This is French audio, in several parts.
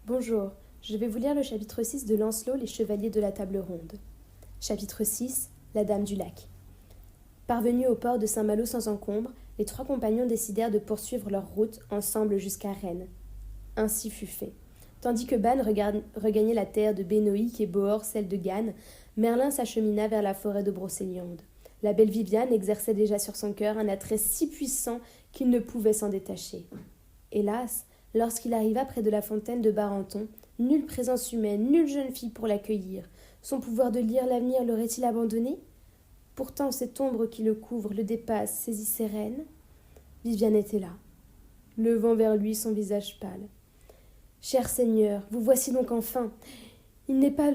Bonjour, je vais vous lire le chapitre 6 de Lancelot, les chevaliers de la table ronde. Chapitre 6, la dame du lac. Parvenus au port de Saint-Malo sans encombre, les trois compagnons décidèrent de poursuivre leur route ensemble jusqu'à Rennes. Ainsi fut fait. Tandis que Ban regagnait la terre de Bénoïc et Bohort celle de Gannes, Merlin s'achemina vers la forêt de Brocéliande. La belle Viviane exerçait déjà sur son cœur un attrait si puissant qu'il ne pouvait s'en détacher. Hélas, lorsqu'il arriva près de la fontaine de Barenton, nulle présence humaine, nulle jeune fille pour l'accueillir. Son pouvoir de lire l'avenir l'aurait-il abandonné? Pourtant cette ombre qui le couvre, le dépasse, saisit ses rênes. Viviane était là, levant vers lui son visage pâle. « Cher Seigneur, vous voici donc enfin. Il n'est pas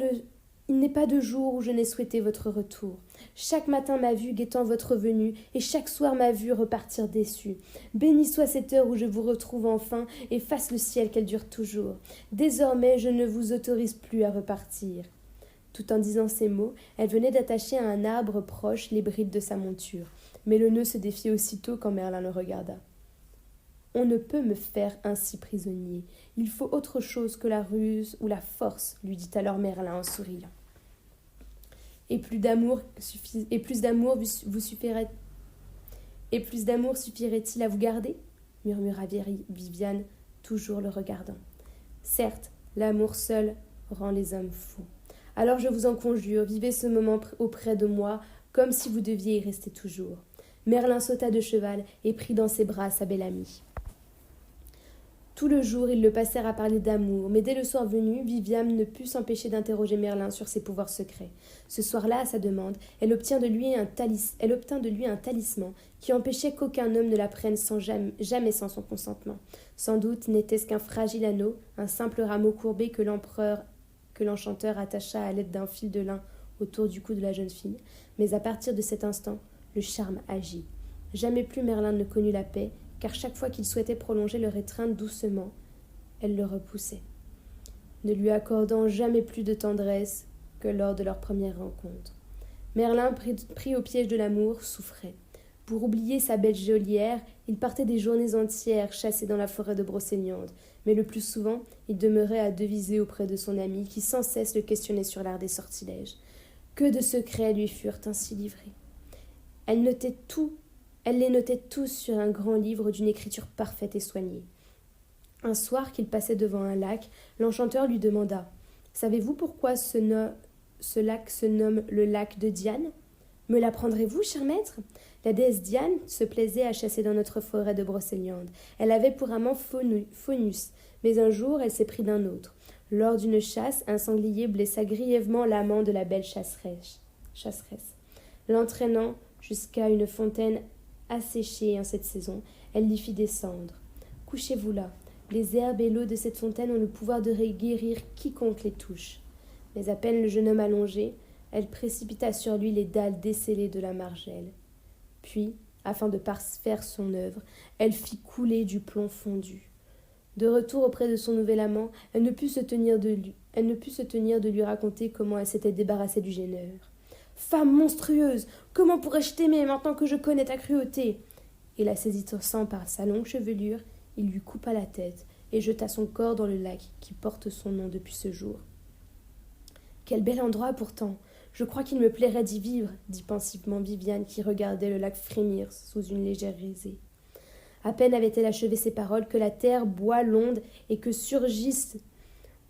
de jour où je n'ai souhaité votre retour. Chaque matin m'a vue guettant votre venue, et chaque soir m'a vue repartir déçue. Béni soit cette heure où je vous retrouve enfin, et fasse le ciel qu'elle dure toujours. Désormais, je ne vous autorise plus à repartir. » Tout en disant ces mots, elle venait d'attacher à un arbre proche les brides de sa monture. Mais le nœud se défiait aussitôt quand Merlin le regarda. « On ne peut me faire ainsi prisonnier. Il faut autre chose que la ruse ou la force, lui dit alors Merlin en souriant. Et plus d'amour suffirait-il à vous garder? Murmura Viviane, toujours le regardant. Certes, l'amour seul rend les hommes fous. Alors je vous en conjure, vivez ce moment auprès de moi, comme si vous deviez y rester toujours. Merlin sauta de cheval et prit dans ses bras sa belle amie. Tout le jour, ils le passèrent à parler d'amour, mais dès le soir venu, Viviane ne put s'empêcher d'interroger Merlin sur ses pouvoirs secrets. Ce soir-là, à sa demande, elle obtint de lui un talisman qui empêchait qu'aucun homme ne la prenne jamais sans son consentement. Sans doute n'était-ce qu'un fragile anneau, un simple rameau courbé que l'enchanteur attacha à l'aide d'un fil de lin autour du cou de la jeune fille, mais à partir de cet instant, le charme agit. Jamais plus Merlin ne connut la paix, car chaque fois qu'il souhaitait prolonger leur étreinte doucement, elle le repoussait, ne lui accordant jamais plus de tendresse que lors de leur première rencontre. Merlin, pris au piège de l'amour, souffrait. Pour oublier sa belle geôlière, il partait des journées entières chasser dans la forêt de Brocéliande, mais le plus souvent, il demeurait à deviser auprès de son ami, qui sans cesse le questionnait sur l'art des sortilèges. Que de secrets lui furent ainsi livrés. Elle les notait tous sur un grand livre d'une écriture parfaite et soignée. Un soir qu'il passait devant un lac, l'enchanteur lui demanda « Savez-vous pourquoi ce lac se nomme le lac de Diane ? Me l'apprendrez-vous, cher maître ? La déesse Diane se plaisait à chasser dans notre forêt de Brocéliande. Elle avait pour amant Faunus, mais un jour elle s'est pris d'un autre. Lors d'une chasse, un sanglier blessa grièvement l'amant de la belle chasseresse. L'entraînant jusqu'à une fontaine asséchée en cette saison, elle l'y fit descendre. « Couchez-vous là. Les herbes et l'eau de cette fontaine ont le pouvoir de guérir quiconque les touche. » Mais à peine le jeune homme allongé, elle précipita sur lui les dalles descellées de la margelle. Puis, afin de parfaire son œuvre, elle fit couler du plomb fondu. De retour auprès de son nouvel amant, elle ne put se tenir de lui raconter comment elle s'était débarrassée du gêneur. « Femme monstrueuse, comment pourrais-je t'aimer maintenant que je connais ta cruauté ?» Et la saisissant par sa longue chevelure, il lui coupa la tête et jeta son corps dans le lac qui porte son nom depuis ce jour. « Quel bel endroit pourtant! Je crois qu'il me plairait d'y vivre, » dit pensivement Viviane qui regardait le lac frémir sous une légère risée. À peine avait-elle achevé ces paroles que la terre boit l'onde et que surgissent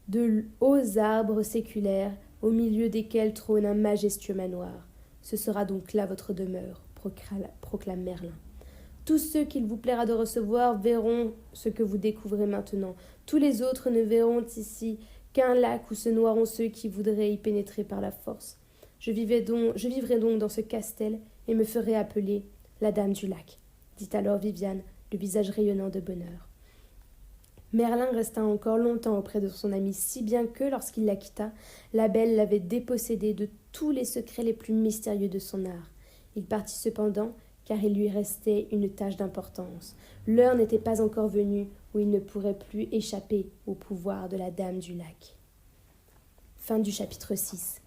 de hauts arbres séculaires, au milieu desquels trône un majestueux manoir. « Ce sera donc là votre demeure, » proclame Merlin. « Tous ceux qu'il vous plaira de recevoir verront ce que vous découvrez maintenant. Tous les autres ne verront ici qu'un lac où se noieront ceux qui voudraient y pénétrer par la force. Je vivrai donc dans ce castel et me ferai appeler la dame du lac, » dit alors Viviane, le visage rayonnant de bonheur. Merlin resta encore longtemps auprès de son amie, si bien que, lorsqu'il la quitta, la belle l'avait dépossédé de tous les secrets les plus mystérieux de son art. Il partit cependant, car il lui restait une tâche d'importance. L'heure n'était pas encore venue où il ne pourrait plus échapper au pouvoir de la dame du lac. Fin du chapitre 6.